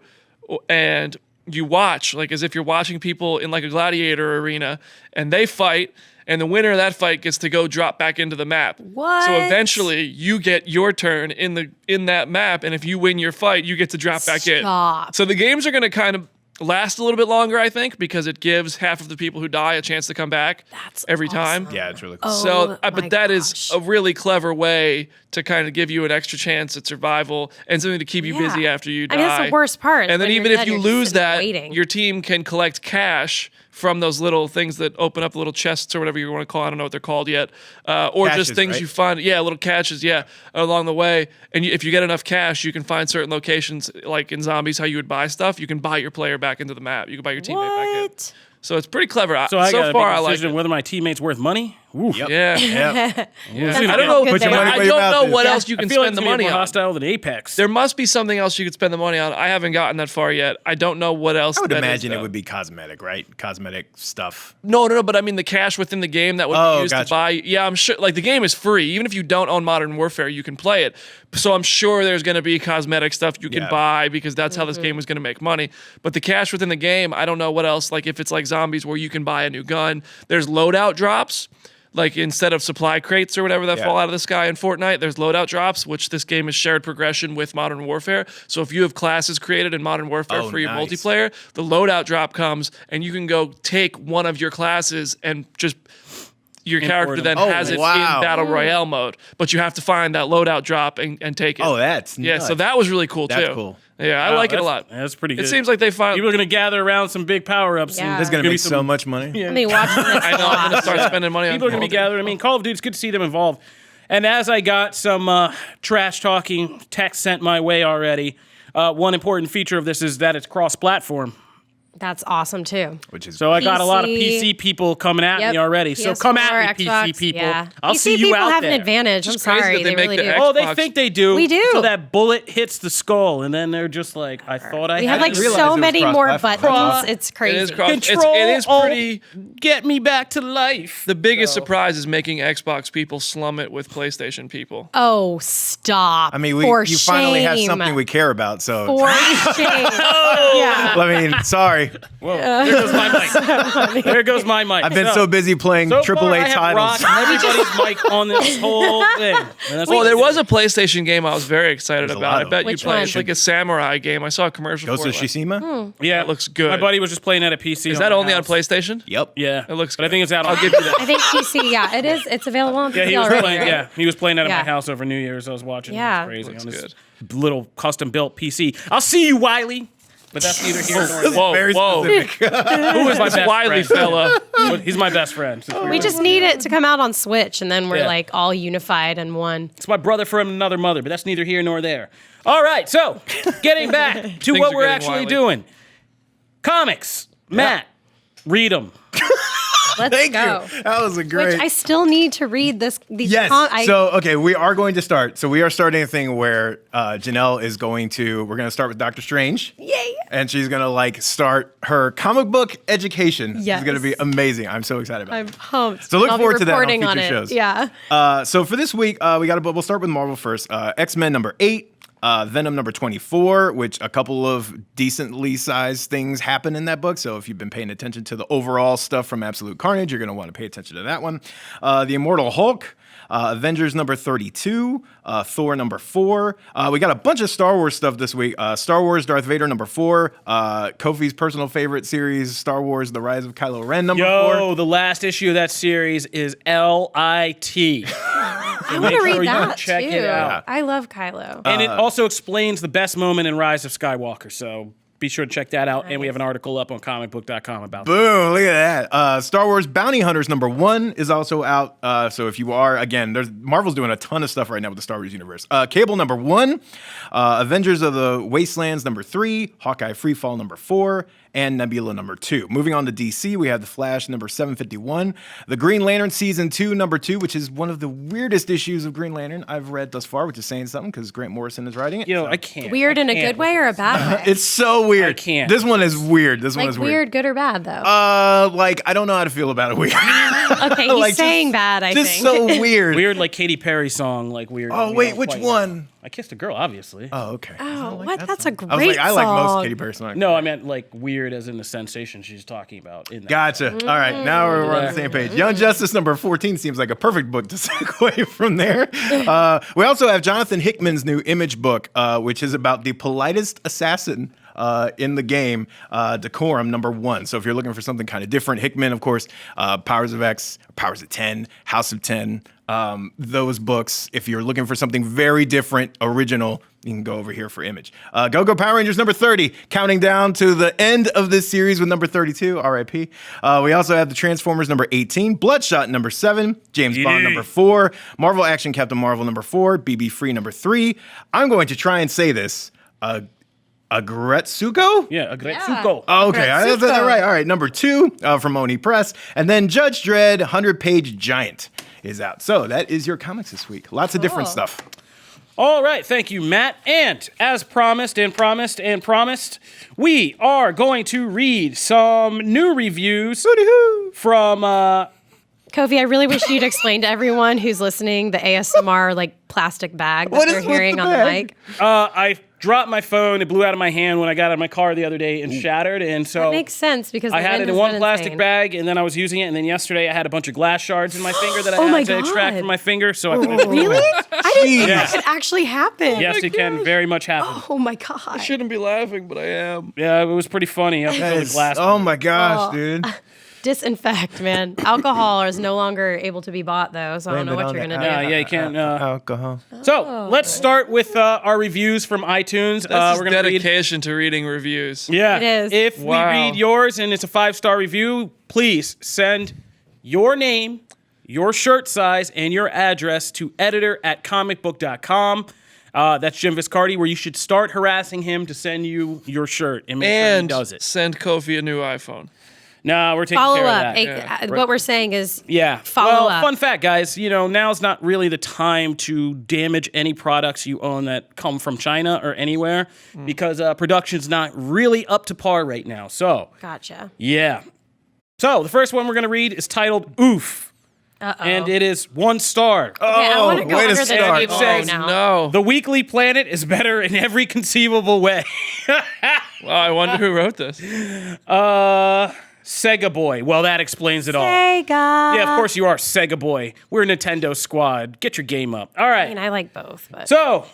and you watch, like, as if you're watching people in like a gladiator arena, and they fight, and the winner of that fight gets to go drop back into the map. What? So eventually you get your turn in that map, and if you win your fight, you get to drop back in. Stop. So the games are going to kind of last a little bit longer, I think, because it gives half of the people who die a chance to come back every time. Yeah, it's really cool. So, my but that is gosh. a really clever way to kind of give you an extra chance at survival and something to keep you busy Yeah. after you die. I mean, that's the worst part. And then When you're even if dead, you you're just lose sitting that, waiting. your team can collect cash from those little things that open up little chests or whatever you want to call it. I don't know what they're called yet. Or Caches, just things right? you find. Yeah, little caches, along the way. And if you get enough cash, you can find certain locations, like in Zombies, how you would buy stuff. You can buy your player back into the map. You can buy your teammate back in. What? So it's pretty clever. So I got to far, make I a like decision it. whether my teammate's worth money. Ooh. Yep. Yeah. Yep. Yeah. see. I don't know. Put your money I where your don't mouth know is. what Yeah. else you I can feel like spend it's the gonna be money more on. hostile than Apex. There must be something else you could spend the money on. I haven't gotten that far yet. I don't know what else. I would that is, imagine it though. would be cosmetic, right? Cosmetic stuff. No. But I mean the cash within the game that would be used gotcha. to buy. Yeah, I'm sure. Like, the game is free. Even if you don't own Modern Warfare, you can play it. So I'm sure there's going to be cosmetic stuff you can Yeah. buy because that's how this game is going to make money. But the cash within the game, I don't know what else. Like, if it's like Zombies where you can buy a new gun, there's loadout drops. like instead of supply crates or whatever that fall out of the sky in Fortnite, there's loadout drops, which this game is shared progression with Modern Warfare. So if you have classes created in Modern Warfare for your multiplayer, the loadout drop comes and you can go take one of your classes and just your character then has it in Battle Royale mode. But you have to find that loadout drop and take it. Oh, that's nuts. So that was really cool too. That's cool. Yeah, I like it a lot. That's pretty good. It seems like they found people are gonna gather around some big power-ups. Yeah. And That's going to make so much money. I mean, watching this. I know I'm gonna start spending money on People are going to be gathering. I mean, Call of Duty, it's good to see them involved. And as I got some trash-talking text sent my way already, one important feature of this is that it's cross-platform. That's awesome too. Which is So I got a lot of PC. PC people coming at me already. So PS4, come at me, Xbox, PC people. Yeah. I'll PC see you people out have there. an advantage. I'm Just crazy sorry, that they they make really the do. X- Oh, they Xbox. think they do. We do. So that bullet hits the skull, and then they're just like, I thought I We had have like it. realize it so was many more cross-platform. buttons. It's crazy. It is cross. Control, It is pretty. get me back to life. The biggest surprise is making Xbox people slum it with PlayStation people. Oh, stop. I mean, For you finally have shame. something we care about. So, For shame. Yeah. I mean, sorry. Whoa, there goes my mic. There goes my mic. I've been so busy playing so far, I AAA have titles. rocked everybody's mic on this whole thing. And that's Well, what there it was a PlayStation game I was very excited There's a about. lot I of bet them. you Which play. one? It's like a samurai game. I saw a commercial Ghost for of it. Shishima? Yeah, That looks good. My buddy was just playing at a PC. Is that only on PlayStation? Yep. Yeah, It looks But I good. think it's out. I'll on give you that. I think PC, yeah, it is. It's available on PC Yeah, he was already, playing. right? Yeah, he was playing out of Yeah. my house over New Year's. I was watching. Yeah. It was crazy Looks on his good. little custom built PC. I'll see you, Wiley. But that's neither here nor there. Whoa, Very whoa. specific. Who is my best Wiley friend? fella. He's my best friend. We just need it to come out on Switch, and then we're Yeah. like all unified in one. It's my brother from another mother, but that's neither here nor there. All right, so getting back to Things what are we're getting actually wily. doing. Comics. Matt, read them. Let's Thank go. you. That was a great. Which I still need to read this. These Yes. I, So, okay, we are going to start. So, we are starting a thing where Janelle is going to, we're going to start with Doctor Strange. Yay. And she's going to like start her comic book education. Yes. It's going to be amazing. I'm so excited about I'm it. pumped. So look I'll be forward to that on reporting future it. shows. Yeah. So for this week, we'll start with Marvel first. X-Men number 8. Venom number 24, which a couple of decently sized things happen in that book. So if you've been paying attention to the overall stuff from Absolute Carnage, you're going to want to pay attention to that one. The Immortal Hulk, Avengers number 32, Thor number 4. We got a bunch of Star Wars stuff this week. Star Wars Darth Vader number 4. Kofi's personal favorite series, Star Wars The Rise of Kylo Ren number 4. The last issue of that series is L.I.T. I want to read that check too. it out. I love Kylo. And it also explains the best moment in Rise of Skywalker. So be sure to check that out. And we have an article up on Comicbook.com about that. Boom, look at that. Star Wars Bounty Hunters number 1 is also out. So if you are, again, Marvel's doing a ton of stuff right now with the Star Wars universe. Cable number 1, Avengers of the Wastelands number 3, Hawkeye Freefall number 4, and Nebula number 2. Moving on to DC, we have The Flash number 751, The Green Lantern season 2 number 2, which is one of the weirdest issues of Green Lantern I've read thus far, which is saying something because Grant Morrison is writing it. Yo, so. I can't. Weird I in a can't good way or a bad way? It's so weird. I can't. This one is weird. This one Like is weird, good or bad though? Like I don't know how to feel about it. Weird. Okay, he's like, saying just- bad, I Just think. so weird. Weird, like Katy Perry song, like weird. Oh we wait, don't which quite one? know. I Kissed a Girl, obviously. Oh okay. Oh, what? That's a great I was like, I like most song. Katy Perry songs. No, I meant like weird as in the sensation she's talking about. In that Gotcha. Mm-hmm. All right, now we're on the same page. Young Justice number 14 seems like a perfect book to segue from there. We also have Jonathan Hickman's new Image book, which is about the politest assassin in the game, Decorum number 1. So if you're looking for something kind of different, Hickman, of course, Powers of X, Powers of 10, House of 10, those books. If you're looking for something very different, original, you can go over here for Image. Go Power Rangers number 30, counting down to the end of this series with number 32, RIP. We also have the Transformers number 18, Bloodshot number 7, James Bond number 4, Marvel Action Captain Marvel number 4, BB Free number 3. I'm going to try and say this. Agretsuko? Yeah, Agretsuko. Oh, okay, I said that right. All right, number 2 from Oni Press. And then Judge Dredd, 100-page giant is out. So that is your comics this week. Lots of different stuff. All right, thank you, Matt. And as promised, we are going to read some new reviews from Kofi, I really wish you'd explain to everyone who's listening the ASMR like plastic bag that What is they're with hearing the on the bag? mic. I dropped my phone. It blew out of my hand when I got out of my car the other day and shattered. And so That makes sense because I the had wind it in has one been plastic insane. bag, and then I was using it. And then yesterday I had a bunch of glass shards in my finger that I Oh my had to extract God. from my finger. So I couldn't Really? I didn't know Yes. that could actually happen. Yes, it can very much happen. Oh my God. I shouldn't be laughing, but I am. Yeah, it was pretty funny. Up until the glass. Oh my gosh, dude. Disinfect, man. Alcohol is no longer able to be bought, though, so I don't know what you're going to do. Yeah, you can't. Alcohol. So let's start with our reviews from iTunes. That's We're gonna read. dedication to reading reviews. Yeah, It is. If Wow. we read yours and it's a 5-star review, please send your name, your shirt size, and your address to editor@comicbook.com. That's Jim Viscardi, where you should start harassing him to send you your shirt and make sure he And does it. send Kofi a new iPhone. No, we're taking Follow care up. of that. What we're saying is Yeah. follow well, up. Fun fact, guys, now's not really the time to damage any products you own that come from China or anywhere because production's not really up to par right now. So, Gotcha. yeah. So, the first one we're going to read is titled Oof. And it is 1 star. Okay, I want to go way to under the start. table It right says now. No. The Weekly Planet is better in every conceivable way. Well, I wonder who wrote this. Sega Boy. Well, that explains it all. Sega. Yeah, of course you are, Sega Boy. We're a Nintendo squad. Get your game up. All right. I mean, I like both, but So,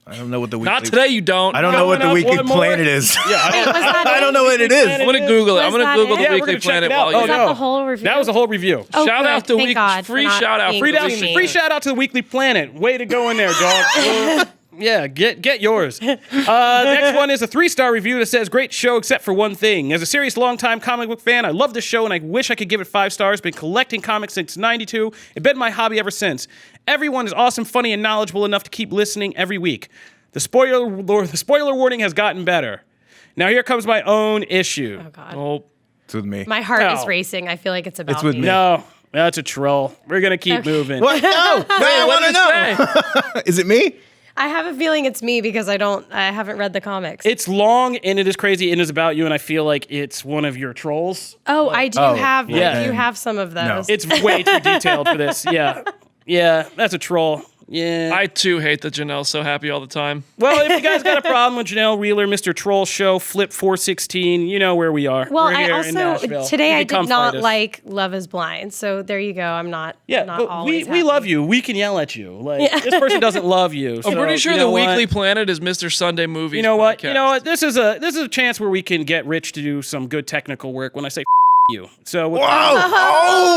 I don't know what the weekly. Not today, you don't. I don't know what the Going up weekly one more. planet is. was that I it? don't know what it is. I'm going to Google it. I'm Was going to that Google it? the Yeah, we're Weekly gonna check Planet it out. while you Oh, Was that no. the whole review? that was a whole review. Oh, Shout good. out to Thank Week- God for free not shout out. being Free mean. Shout out to the Weekly Planet. Way to go in there, dog. Yeah, get yours. Next one is a 3-star review that says, great show except for one thing. As a serious longtime comic book fan, I love this show and I wish I could give it 5 stars. Been collecting comics since 92. It's been my hobby ever since. Everyone is awesome, funny, and knowledgeable enough to keep listening every week. The spoiler warning has gotten better. Now here comes my own issue. Oh, God. Oh, It's with me. My heart No. is racing. I feel like it's about It's with me. No, that's a troll. We're going to keep moving. What? No, I want to know. Is it me? I have a feeling it's me because I haven't read the comics. It's long and it is crazy and it is about you, and I feel like it's one of your trolls. I do have yeah. I do have some of those. No. It's way too detailed for this. Yeah. Yeah, that's a troll. Yeah. I too hate that Janelle's so happy all the time. Well, if you guys got a problem with Janelle Wheeler, Mr. Troll Show, Flip 416, you know where we are. Well, We're I here in also Nashville. today You I can come did not fight us. like Love Is Blind, so there you go. I'm not. Yeah, not but always we happy. love you. We can yell at you. Like this person doesn't love you. I'm pretty sure you the know what? Weekly Planet is Mr. Sunday Movies. You know what? podcast. You know what? This is a chance where we can get Rich to do some good technical work. When I say you, so with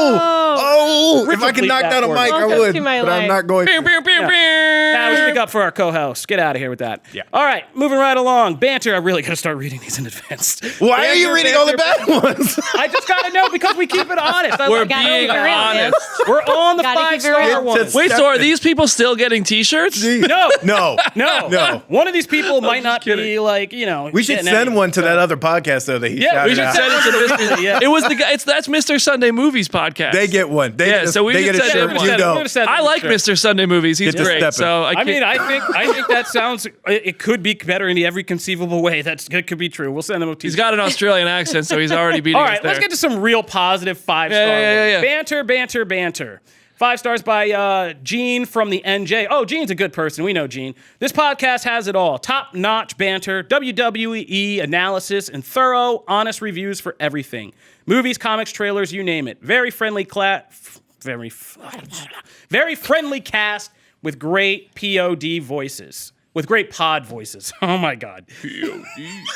Oh! If I could bleep knock that down a for mic, me. I Welcome would. to my But I'm life. not going Pew, to. pew, pew, pew. Now we speak up for our co-host. Get out of here with that. Yeah. All right, moving right along. Banter. I really got to start reading these in advance. Why are you Banter, reading all the banter, bad ones? I just got to know because we keep it honest. I We're like Gotta being keep it real, man. honest. We're on the Gotta keep it 5-star real. ones. Wait, Step so are in. these people still getting T-shirts? No. No. No. No. One of these people might not be kidding. like, We should getting send any- one to that other podcast, though, that he Yeah, shouted we should out. send it to the Yeah. It was the guy. That's Mr. Sunday Movies podcast. They get one. They Yeah, get a, so we they should get a send shirt. him one. You We're don't. gonna send I them like a shirt. Mr. Sunday Movies. He's Get to great. step in. So I mean, I think that sounds. It could be better in every conceivable way. That could be true. We'll send them a. he's got an Australian accent, so he's already beating All us right, there. let's get to some real positive 5-star Yeah. ones. Banter. 5 stars by Gene from the NJ. Oh, Gene's a good person. We know Gene. This podcast has it all. Top-notch banter, WWE analysis, and thorough, honest reviews for everything. Movies, comics, trailers, you name it. Very friendly very friendly cast with great POD voices. With great pod voices. Oh my God.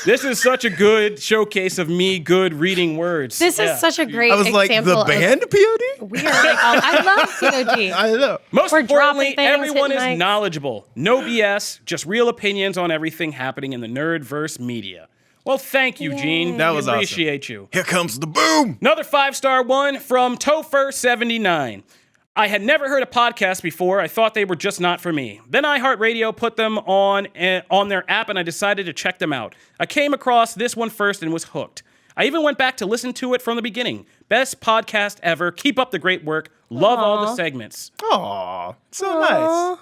This is such a good showcase of me good reading words. This Yeah. is such a great I was like, example the band POD? of we are. I love POD. I don't know. Most We're importantly, dropping things, everyone is hitting mics. knowledgeable. No BS, just real opinions on everything happening in the nerdverse media. Well, thank you, Gene. That We was awesome. appreciate you. Here comes the boom. Another 5-star one from Topher79. I had never heard a podcast before. I thought they were just not for me. Then iHeartRadio put them on their app, and I decided to check them out. I came across this one first and was hooked. I even went back to listen to it from the beginning. Best podcast ever. Keep up the great work. Love all the segments. Aw, so nice.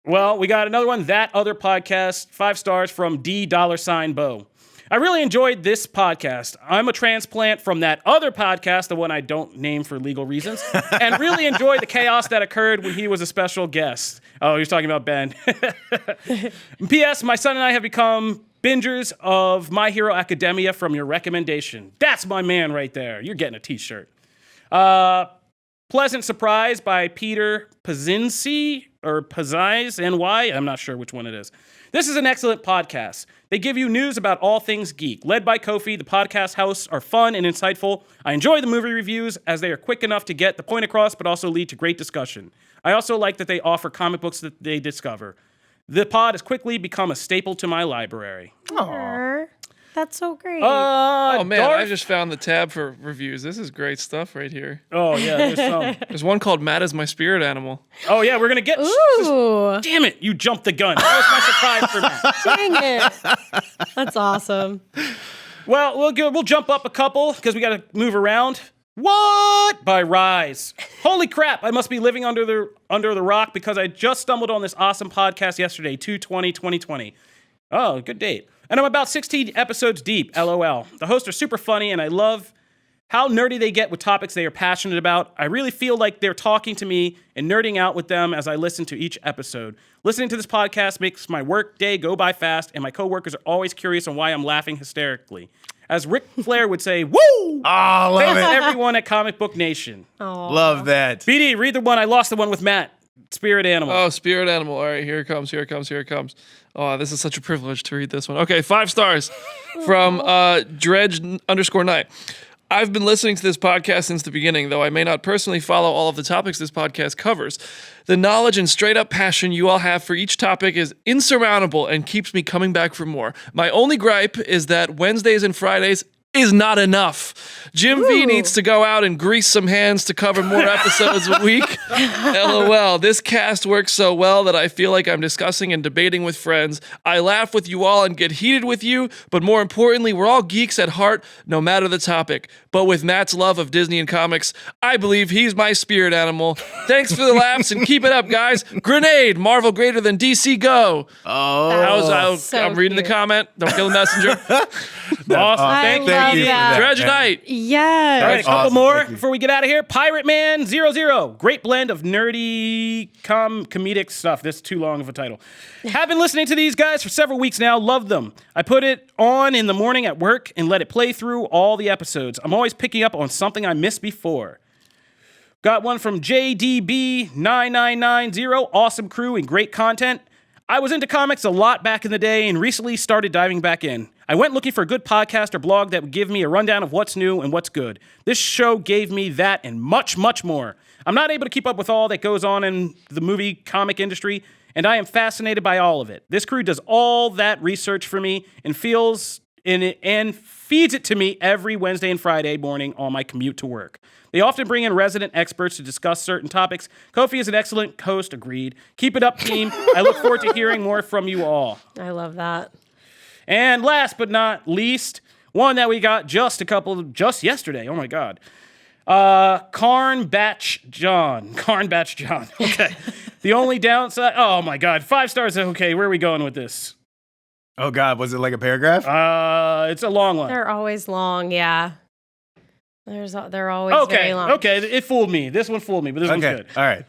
Well, we got another one. That Other Podcast, 5 stars from D$Bo. I really enjoyed this podcast. I'm a transplant from that other podcast, the one I don't name for legal reasons, and really enjoyed the chaos that occurred when he was a special guest. Oh, he was talking about Ben. P.S. My son and I have become bingers of My Hero Academia from your recommendation. That's my man right there. You're getting a t-shirt. Pleasant Surprise by Peter Pazinski or Pazais NY. I'm not sure which one it is. This is an excellent podcast. They give you news about all things geek. Led by Kofi, the podcast hosts are fun and insightful. I enjoy the movie reviews as they are quick enough to get the point across, but also lead to great discussion. I also like that they offer comic books that they discover. The pod has quickly become a staple to my library. Aww. That's so great. Oh man, I just found the tab for reviews. This is great stuff right here. Oh yeah, there's some. There's one called Matt is my spirit animal. Oh yeah, we're gonna get. Ooh. Damn it, you jumped the gun. That was my surprise for Matt. Dang it. That's awesome. Well, we'll jump up a couple because we got to move around. What? By Rise. Holy crap, I must be living under the rock because I just stumbled on this awesome podcast yesterday, 2/20/2020. Oh, good date. And I'm about 16 episodes deep, LOL. The hosts are super funny, and I love how nerdy they get with topics they are passionate about. I really feel like they're talking to me and nerding out with them as I listen to each episode. Listening to this podcast makes my work day go by fast, and my coworkers are always curious on why I'm laughing hysterically. As Ric Flair would say, woo! Oh, love Thanks it. to everyone at Comic Book Nation. Love that. BD, read the one. I lost the one with Matt. Spirit Animal. Oh, spirit animal. All right, here it comes. Oh, this is such a privilege to read this one. Okay, 5 stars from Dredge_Night. I've been listening to this podcast since the beginning, though I may not personally follow all of the topics this podcast covers. The knowledge and straight-up passion you all have for each topic is insurmountable and keeps me coming back for more. My only gripe is that Wednesdays and Fridays is not enough. Jim V needs to go out and grease some hands to cover more episodes a week. LOL. This cast works so well that I feel like I'm discussing and debating with friends. I laugh with you all and get heated with you, but more importantly, we're all geeks at heart, no matter the topic. But with Matt's love of Disney and comics, I believe he's my spirit animal. Thanks for the laughs and keep it up, guys. Grenade, Marvel greater than DC, go. Oh, So I'm reading cute. the comment. Don't kill the messenger. Awesome. Thank love you for that. that. Dredge man. Night. Yes. All right, a couple awesome. more Thank you. before we get out of here. Pirate Man 00. Great blend of nerdy, comedic stuff. This is too long of a title. Have been listening to these guys for several weeks now. Love them. I put it on in the morning at work and let it play through all the episodes. I'm always picking up on something I missed before. Got one from JDB9990. Awesome crew and great content. I was into comics a lot back in the day and recently started diving back in. I went looking for a good podcast or blog that would give me a rundown of what's new and what's good. This show gave me that and much, much more. I'm not able to keep up with all that goes on in the movie comic industry, and I am fascinated by all of it. This crew does all that research for me and feeds it to me every Wednesday and Friday morning on my commute to work. They often bring in resident experts to discuss certain topics. Kofi is an excellent host, agreed. Keep it up, team. I look forward to hearing more from you all. I love that. And last but not least, one that we got just yesterday. Oh my God. Carn Batch John. Okay. The only downside. Oh my God. 5 stars. Okay. Where are we going with this? Oh, God. Was it like a paragraph? It's a long one. They're always long, yeah. They're always Okay. very long. Okay. It fooled me. This one fooled me, but this one's Okay. good. All right.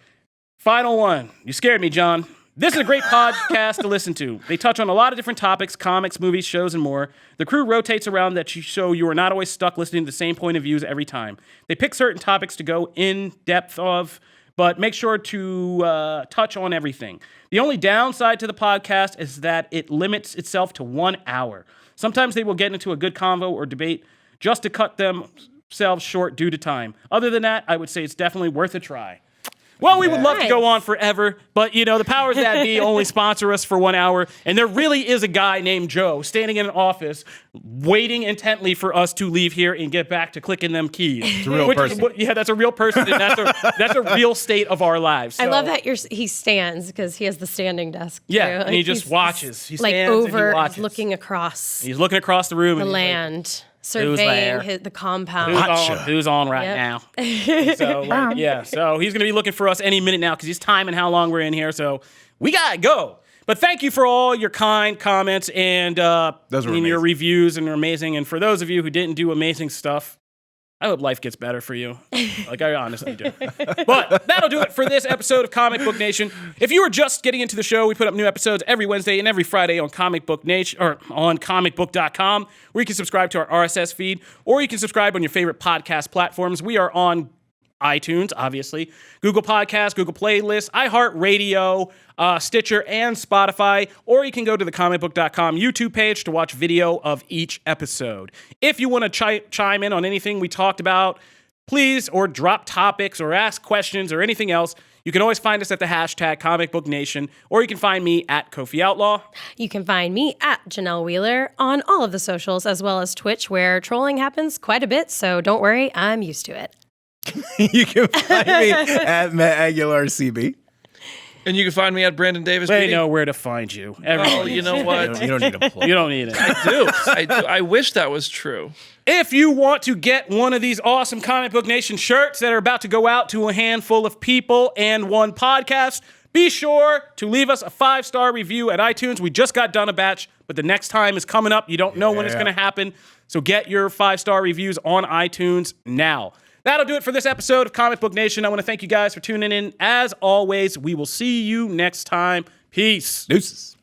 Final one. You scared me, John. This is a great podcast to listen to. They touch on a lot of different topics, comics, movies, shows, and more. The crew rotates around so you are not always stuck listening to the same point of views every time. They pick certain topics to go in depth of, but make sure to touch on everything. The only downside to the podcast is that it limits itself to 1 hour. Sometimes they will get into a good convo or debate just to cut themselves short due to time. Other than that, I would say it's definitely worth a try. Well, we would love to go on forever, but, the powers that be only sponsor us for 1 hour, and there really is a guy named Joe standing in an office waiting intently for us to leave here and get back to clicking them keys. It's a real person. Yeah, that's a real person, and that's a real state of our lives. I So, love that he stands because he has the standing desk. Yeah, too. and he just watches. He like stands and he over, watches. looking across He's looking across the room. the and he's like, land, surveying there? the compound. Who's on right Yep. now? So, so he's going to be looking for us any minute now because he's timing how long we're in here. So we got to go. But thank you for all your kind comments and Those were your amazing. reviews, and they're amazing. And for those of you who didn't do amazing stuff, I hope life gets better for you. Like, I honestly do. But that'll do it for this episode of Comic Book Nation. If you are just getting into the show, we put up new episodes every Wednesday and every Friday on Comic Book Nation, or on Comicbook.com, where you can subscribe to our RSS feed, or you can subscribe on your favorite podcast platforms. We are on iTunes, obviously, Google Podcasts, Google Playlists, iHeartRadio, Stitcher, and Spotify, or you can go to the comicbook.com YouTube page to watch video of each episode. If you want to chime in on anything we talked about, please, or drop topics, or ask questions, or anything else, you can always find us at the hashtag comicbooknation, or you can find me at Kofi Outlaw. You can find me at Janelle Wheeler on all of the socials, as well as Twitch, where trolling happens quite a bit, so don't worry, I'm used to it. You can find me at Matt Aguilar CB. And you can find me at Brandon Davis. They PD. know where to find you. Oh, Everybody. you know what? You don't need a plug. You don't need it. I do. I wish that was true. If you want to get one of these awesome Comic Book Nation shirts that are about to go out to a handful of people and one podcast, be sure to leave us a 5-star review at iTunes. We just got done a batch, but the next time is coming up. You don't know when it's going to happen, so get your 5-star reviews on iTunes now. That'll do it for this episode of Comic Book Nation. I want to thank you guys for tuning in. As always, we will see you next time. Peace. Deuces.